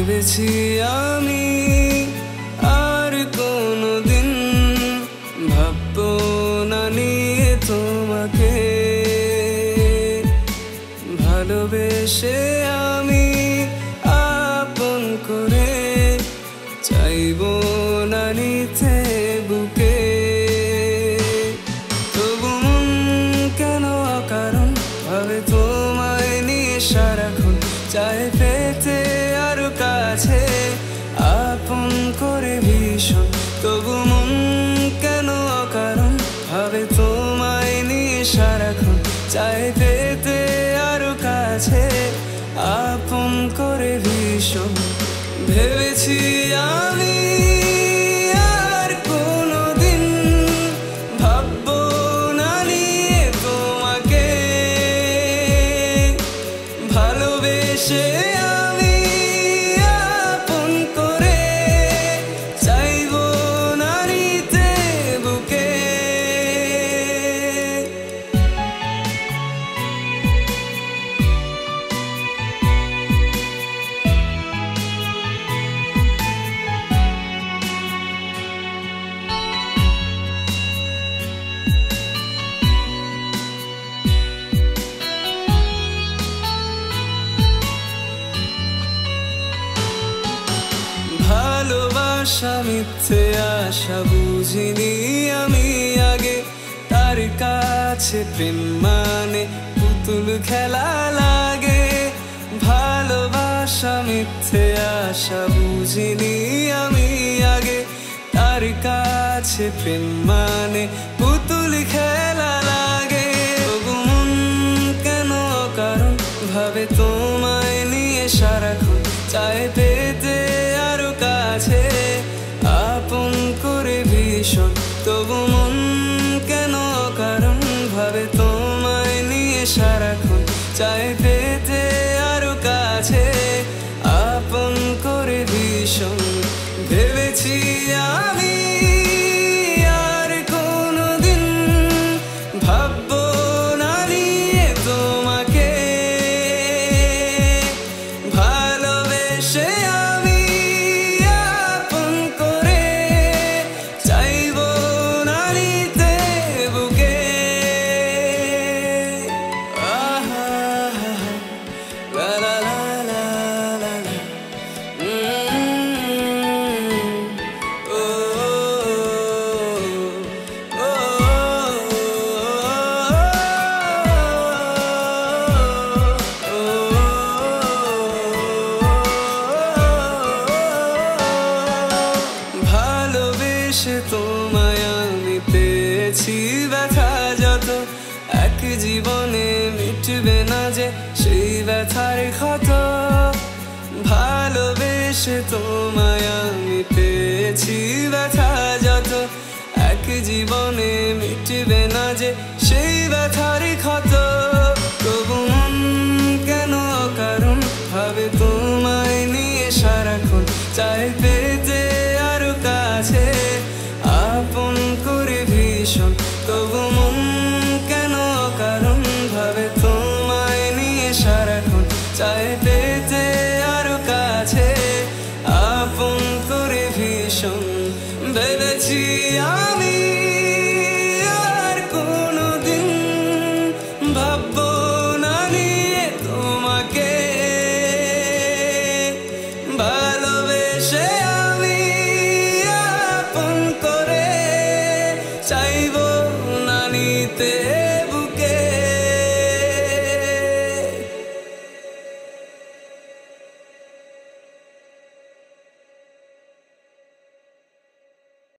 ভেবেছি আমি আর কোনোদিন ভাববো না নিয়ে তোমাকে ভালোবেসে আমি আপন করে চাইবো না নিতে বুকে তবু মন কেন অকারণ ভাবে তোমায় নিয়ে সারাক্ষণ চায় পেতে আরো কাছে আপন করে ভীষণ তবু মন কেন অকারণ ভাবে তোমায় নিয়ে সারাক্ষণ চায় পেতে আরো কাছে আপন করে ভীষণ ভেবেছি আমি আর কোনোদিন ভাববো না নিয়ে তোমাকে ভালোবেসে আমি আপন করে চাইবো না নিতে বুকে ভালোবাসা মিথ্যে আশা বুঝিনি আমি আগে তার কাছে প্রেম মানে পুতুল খেলা লাগে ভালোবাসা মিথ্যে আশা বুঝিনি আমি আগে তার কাছে প্রেম মানে পুতুল খেলা লাগে তবু মন কেন কারণ ভাবে তোমায় নিয়ে সারাক্ষণ চায় পেতে আরো কাছে আপন করে ভীষণ তবু মন কেন কারণ ভাবে তোমায় নিয়ে সারাক্ষণ চায় পেতে আরো কাছে আপন করে ভীষণ ভেবেছি আমি আর কোনোদিন ভাববো না নিয়ে তোমাকে ভালোবেসে আমি আপন করে চাইবো না নিতে বুকে আহা লা লা লা লা লা ও ও ভালোবেসে তোমায় আমি পেয়েছি ব্যথা যত এক জীবনে মিটবে না যে সেই ব্যথার ক্ষত ভালোবেসে তোমায় আমি পেয়েছি ব্যথা যত এক জীবনে মিটবে না যে সেই ব্যথার ক্ষত তবু মন কেন কারণ ভাবে তোমায় নিয়ে সারাক্ষণ চায় পেতে আরো কাছে আপন করে ভীষণ তবু মন কেন কারণ ভাবে তোমায় নিয়ে সারাক্ষণ চায় পেতে আরো কাছে আপন করে ভীষণ ভেবেছি